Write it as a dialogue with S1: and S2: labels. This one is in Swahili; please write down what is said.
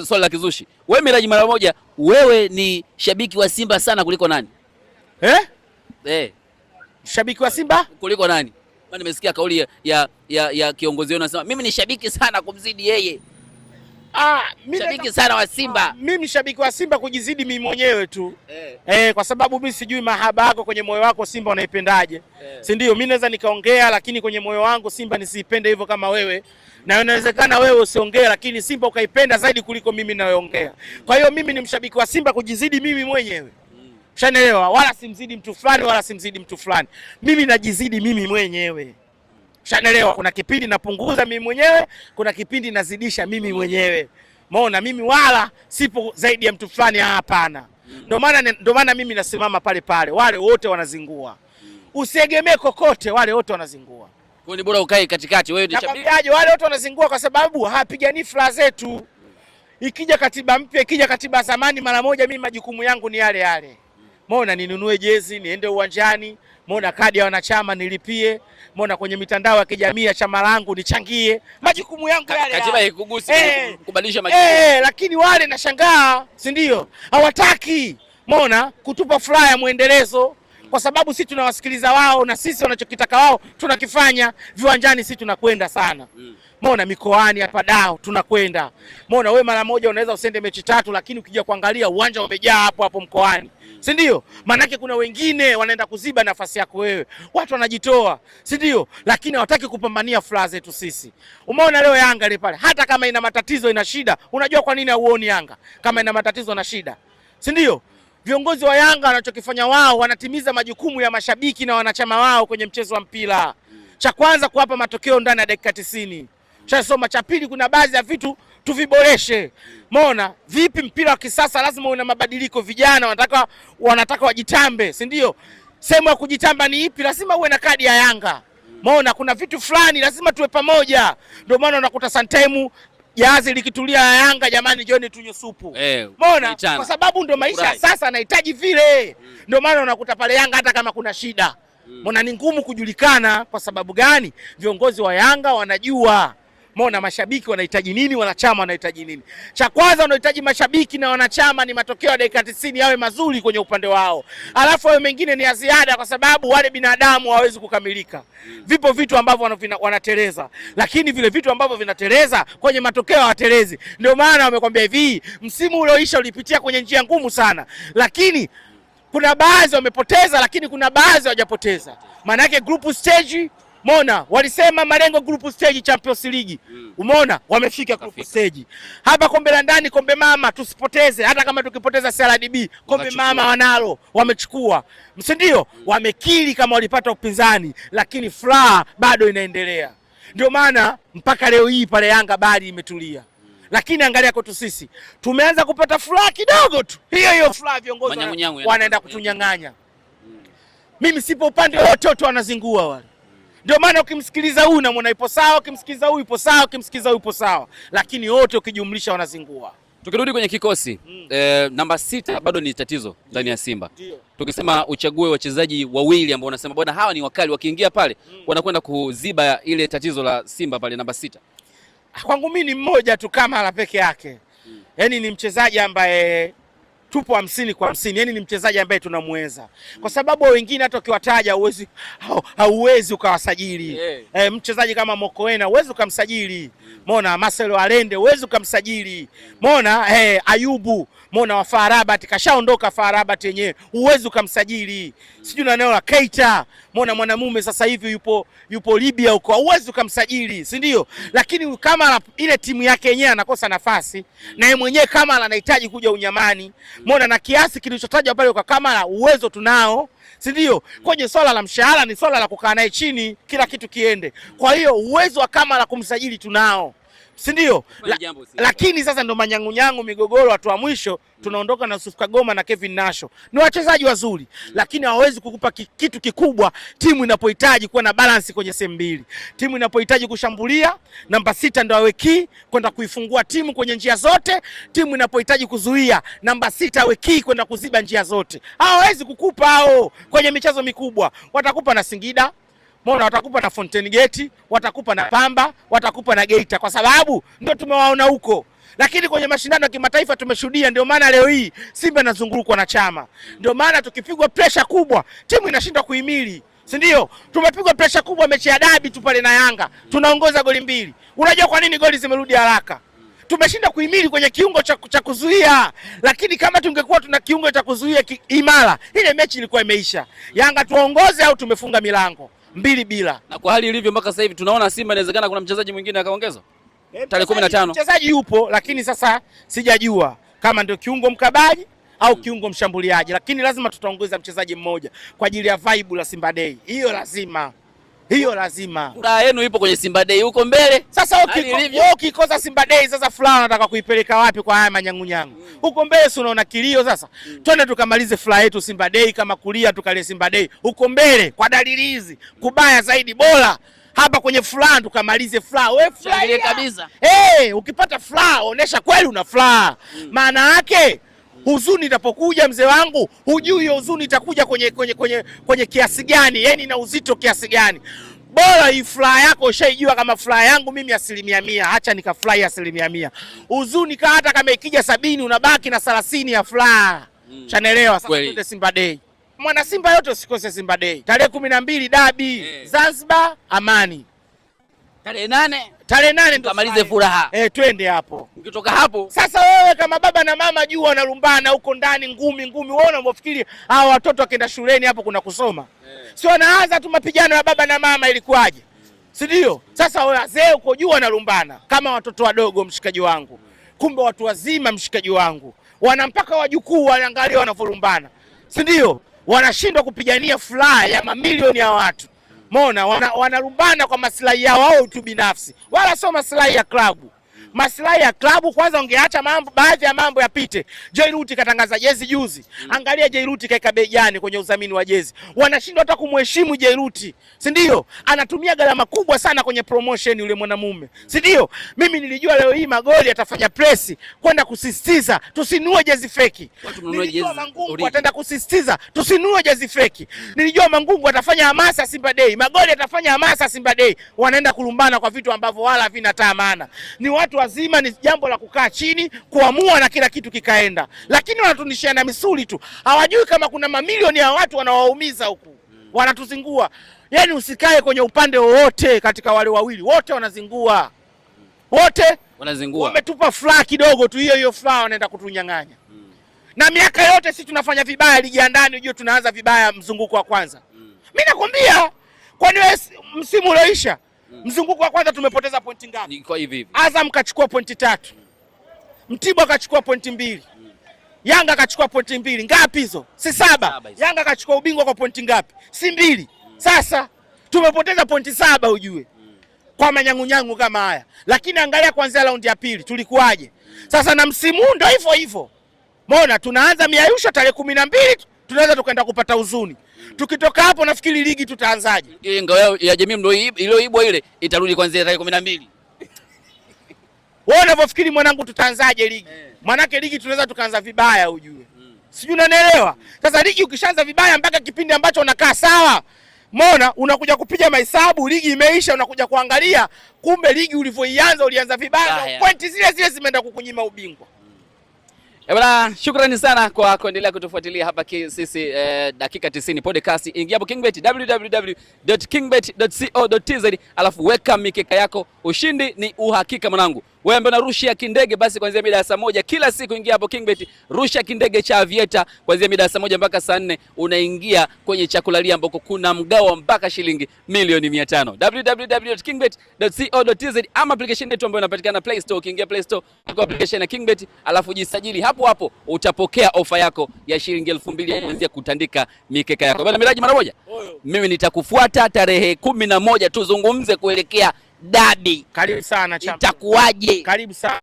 S1: Swali la kizushi. Wewe Miraji mara moja, wewe ni shabiki wa Simba sana kuliko nani?
S2: Shabiki wa Simba
S1: kuliko nani? Maana nimesikia kauli ya kiongozi wao anasema mimi ni shabiki sana kumzidi yeye. Shabiki sana wa Simba.
S2: Mimi shabiki wa Simba kujizidi mimi mwenyewe tu. Kwa sababu mimi sijui mahaba yako kwenye moyo wako Simba unaipendaje. Si ndio? Mimi naweza nikaongea lakini kwenye moyo wangu Simba nisipende hivyo kama wewe. Na inawezekana wewe usiongee lakini Simba ukaipenda zaidi kuliko mimi ninayoongea. Kwa hiyo mimi ni mshabiki wa Simba kujizidi mimi mwenyewe. Ushanielewa? Wala simzidi mtu fulani wala simzidi mtu fulani. Mimi najizidi mimi mwenyewe. Ushanielewa? Kuna kipindi napunguza mimi mwenyewe, kuna kipindi nazidisha mimi mwenyewe. Umeona, mimi wala sipo zaidi ya mtu fulani, hapana. Ndio maana mimi nasimama pale pale. Wale wote wanazingua. Usiegemee kokote, wale wote wanazingua.
S1: Kwa ni bora ukae katikati, wewe ni
S2: shabiki. Wale wote wanazingua kwa sababu hawapigani furaha zetu. Ikija katiba mpya, ikija katiba zamani, mara moja mimi majukumu yangu ni yale yale. Umeona, ninunue jezi, niende uwanjani, umeona kadi ya wanachama nilipie, umeona kwenye mitandao ya kijamii ya chama langu nichangie, majukumu yangu yale.
S1: Katiba haikugusi kubadilisha majukumu.
S2: Lakini wale nashangaa, si ndio? Hawataki, umeona, kutupa furaha ya muendelezo kwa sababu sisi tunawasikiliza wao na sisi wanachokitaka wao tunakifanya. Viwanjani sisi tunakwenda sana. Umeona, mikoani hapa dao tunakwenda. Umeona, wewe mara moja unaweza usende mechi 3 lakini ukija kuangalia uwanja umejaa hapo mkoani. Si ndio? Manake kuna wengine wanaenda kuziba nafasi yako wewe. Watu wanajitoa, si ndio? Lakini hawataki kupambania furaha zetu sisi. Umeona leo Yanga ile pale, hata kama ina matatizo ina shida, unajua kwa nini hauoni Yanga kama ina matatizo na shida? Si ndio? Viongozi wa Yanga wanachokifanya wao, wanatimiza majukumu ya mashabiki na wanachama wao kwenye mchezo wa mpira. Cha kwanza kuwapa matokeo ndani ya dakika 90. Chasoma cha pili, kuna baadhi ya vitu tuviboreshe. Umeona, vipi mpira wa kisasa lazima una mabadiliko, vijana wanataka wajitambe, si ndio? Sehemu ya kujitamba ni ipi? Lazima uwe na kadi ya Yanga. Umeona, kuna vitu fulani lazima tuwe pamoja. Ndio maana unakuta sometime jahazi likitulia ya Yanga, jamani jioni tunywe supu. Umeona, kwa sababu ndio maisha sasa anahitaji vile. Ndio maana unakuta pale Yanga hata kama kuna shida. Umeona, ni ngumu kujulikana. Kwa sababu gani? Viongozi wa Yanga wanajua. Umeona, mashabiki wanahitaji nini, wanachama wanahitaji nini. Cha kwanza wanahitaji mashabiki na wanachama ni matokeo ya dakika 90 yawe mazuri kwenye upande wao. Alafu hayo mengine ni ya ziada kwa sababu wale binadamu hawawezi kukamilika. Vipo vitu ambavyo wanateleza. Lakini vile vitu ambavyo vinateleza kwenye matokeo hawatelezi. Ndio maana wamekwambia hivi, msimu ulioisha ulipitia kwenye njia ngumu sana. Lakini kuna baadhi wamepoteza, lakini kuna baadhi hawajapoteza. Maana yake group stage, umeona, walisema malengo group stage Champions League. Umeona, wamefika group stage. Hapa kombe la ndani, kombe mama tusipoteze, hata kama tukipoteza CRDB, kombe mama wanalo, wamechukua. Si ndio? Wamekiri kama walipata upinzani, lakini furaha bado inaendelea. Ndio maana mpaka leo hii pale Yanga bali imetulia. Lakini angalia kwetu sisi, tumeanza kupata furaha kidogo tu. Hiyo furaha viongozi wanaenda kutunyang'anya. Mimi sipo upande wote, watu wanazingua wale. Ndio maana ukimsikiliza huyu unamwona ipo sawa, ukimsikiliza huyu ipo sawa, ukimsikiliza huyu ipo sawa, lakini wote ukijumlisha wanazingua.
S1: Tukirudi kwenye kikosi, namba 6 bado ni tatizo ndani ya Simba. Tukisema uchague wachezaji wawili ambao unasema bwana hawa ni wakali, wakiingia pale wanakwenda kuziba ile tatizo la Simba pale namba 6.
S2: Kwangu mimi ni mmoja tu, Kamara peke yake. Yaani ni mchezaji ambaye tupo 50 kwa 50. Yaani ni mchezaji ambaye tunamweza. Kwa sababu wengine hata ukiwataja hauwezi ukawasajili. Mchezaji kama Mokoena huwezi ukamsajili. Umeona, Marcelo Alende huwezi ukamsajili. Umeona, Ayubu, umeona wa FAR Rabat kashaondoka, FAR Rabat yenyewe huwezi ukamsajili. Sijui na neno la Keita, umeona mwanamume sasa hivi yupo Libya huko, huwezi ukamsajili, si ndio? Lakini kama ile timu yake yenyewe anakosa nafasi na yeye mwenyewe kama anahitaji kuja unyamani. Umeona, na kiasi kilichotajwa pale kwa Kamara uwezo tunao, si ndio? Kwenye swala la mshahara ni swala la kukaa naye chini kila kitu kiende. Kwa hiyo uwezo wa Kamara kumsajili tunao, si ndio? Lakini sasa ndo manyangunyangu, migogoro, watu wa mwisho tunaondoka na Yusuf Kagoma na Kevin Nasho. Ni wachezaji wazuri, lakini hawawezi kukupa kitu kikubwa timu inapohitaji kuwa na balance kwenye sehemu mbili. Timu inapohitaji kushambulia, namba 6 ndo awe key kwenda kuifungua timu kwenye njia zote. Timu inapohitaji kuzuia, namba 6 awe key kwenda kuziba njia zote. Hawawezi kukupa hao kwenye michezo mikubwa. Watakupa na Singida, Mbona watakupa na Fountain Gate, watakupa na Pamba, watakupa na Geita kwa sababu ndio tumewaona huko. lakini kwenye mashindano ya kimataifa tumeshuhudia. Ndio maana leo hii Simba inazungurukwa na chama, ndio maana tukipigwa pressure kubwa timu inashindwa kuhimili, si ndio? Tumepigwa pressure kubwa mechi ya dabi tu pale na Yanga, tunaongoza goli 2. Unajua kwa nini goli zimerudi haraka? Tumeshinda kuhimili kwenye kiungo cha kuzuia, lakini kama tungekuwa tuna kiungo cha kuzuia imara, ile mechi ilikuwa imeisha. Yanga tuongoze au tumefunga milango 2-2.
S1: Na kwa hali ilivyo mpaka sasa hivi tunaona Simba inawezekana kuna mchezaji mwingine akaongezwa tarehe 15.
S2: Mchezaji yupo, lakini sasa sijajua kama ndio kiungo mkabaji au kiungo mshambuliaji, lakini lazima tutaongeza mchezaji mmoja kwa ajili ya vibe la Simba Day. Hiyo lazima. Furaha
S1: yenu ipo kwenye Simba Day huko mbele.
S2: Sasa ukikosa Simba Day, sasa furaha nataka kuipeleka wapi kwa haya manyangunyangu? Huko mbele si unaona kilio sasa. Twende tukamalize furaha yetu Simba Day, kama kulia tukale Simba Day. Huko mbele kwa dalili hizi kubaya zaidi, bora hapa kwenye furaha tukamalize furaha. Wewe furaha
S1: kabisa.
S2: Ukipata furaha onesha kweli una furaha. Maana yake huzuni itapokuja mzee wangu, hujui hiyo huzuni itakuja kwenye kiasi gani, yani na uzito kiasi gani. Bora hii furaha yako ushaijua kama furaha yangu mimi 100%, acha nikafurahi 100%. Huzuni hata kama ikija 70 unabaki na 30 ya furaha. Chanaelewa sasa. Tuende Simba Day. Mwana Simba yote usikose Simba Day. Tarehe 12 dabi, Zanzibar, Amani.
S1: Tarehe 8
S2: ndo
S1: kamalize furaha.
S2: Twende hapo.
S1: Ukitoka hapo
S2: sasa, wewe kama baba na mama jua wanalumbana huko ndani ngumi. Wewe unafikiri hao watoto wakienda shuleni hapo kuna kusoma? Si wanaanza tu mapigano ya baba na mama, ilikuwaje? Si ndio? Sasa wewe wazee uko jua wanalumbana kama watoto wadogo, mshikaji wangu. Kumbe watu wazima, mshikaji wangu, wana mpaka wajukuu wanaangalia wanavolumbana, si ndio? Wanashindwa kupigania furaha ya mamilioni ya watu. Mona wanalumbana kwa maslahi yao wao tu binafsi, wala sio maslahi ya klabu. Maslahi ya klabu kwanza, ungeacha baadhi ya mambo yapite. Jairuti katangaza jezi juzi. Angalia Jairuti kaeka bei gani kwenye udhamini wa jezi. Wanashindwa hata kumheshimu Jairuti, si ndio? Anatumia gharama kubwa sana kwenye promotion yule mwanamume, si ndio? Mimi nilijua leo hii Magoli atafanya press kwenda kusisitiza tusinunue jezi feki. Nilijua Mangungu ataenda kusisitiza tusinunue jezi feki. Nilijua Mangungu atafanya hamasa Simba Day, Magoli atafanya hamasa Simba Day. Wanaenda kulumbana kwa vitu ambavyo wala havina maana. Ni watu wazima, ni jambo la kukaa chini kuamua na kila kitu kikaenda, lakini wanatunishiana misuli tu. Hawajui kama kuna mamilioni ya watu wanawaumiza huku, wanatuzingua. Yani usikae kwenye upande wowote katika wale wawili, wote wanazingua, wametupa furaha kidogo tu, hiyo furaha wanaenda kutunyang'anya. Na miaka yote sisi tunafanya vibaya ligi ya ndani, unajua tunaanza vibaya mzunguko wa kwanza. Mimi nakwambia, kwani msimu ulioisha mzunguko wa kwanza tumepoteza pointi ngapi?
S1: Kwa hivi.
S2: Azam kachukua pointi 3. Mtibwa kachukua pointi 2. Yanga kachukua pointi 2. Ngapi hizo? Si 7. Yanga kachukua ubingwa kwa pointi ngapi? Si 2. Sasa tumepoteza pointi 7 ujue. Kwa manyangunyangu kama haya. Lakini angalia kuanzia raundi ya pili tulikuwaje. Sasa na msimu ndio hivyo. Mbona tunaanza miayusho tarehe 12 tunaweza tukaenda kupata huzuni. Tukitoka hapo nafikiri ligi tutaanzaje?
S1: Ngao ya jamii ndio iliyoibwa ile itarudi kuanzia tarehe 12.
S2: Wewe unavyofikiri mwanangu tutaanzaje ligi? Manake ligi tunaweza tukaanza vibaya ujue. Sijui unanielewa? Sasa ligi ukishaanza vibaya mpaka kipindi ambacho unakaa sawa, mbona unakuja kupiga mahesabu, ligi imeisha, unakuja kuangalia kumbe ligi ulivyoianza ulianza vibaya, pointi zile zimeenda kukunyima ubingwa.
S1: Bwana, shukrani sana kwa kuendelea kutufuatilia hapa sisi dakika 90 podcast. Ingia hapo KingBet, www.kingbet.co.tz, alafu weka mikeka yako. Ushindi ni uhakika mwanangu. Wewe ambaye unarusha kindege basi kuanzia mida ya saa 1 kila siku ingia hapo KingBet, rusha kindege cha Aviator kuanzia mida ya saa 1 mpaka saa 4 unaingia kwenye chakulalia ambako kuna mgao mpaka shilingi milioni 500. www.kingbet.co.tz ama application yetu ambayo inapatikana Play Store. Ukiingia Play Store kwa application ya KingBet alafu jisajili hapo utapokea ofa yako ya shilingi 2000 kuanzia kutandika mikeka yako. Bwana Miraji, mara moja mimi nitakufuata tarehe 11 tuzungumze kuelekea dabi.
S2: Karibu sana chama.
S1: Itakuwaje?
S2: Karibu sana.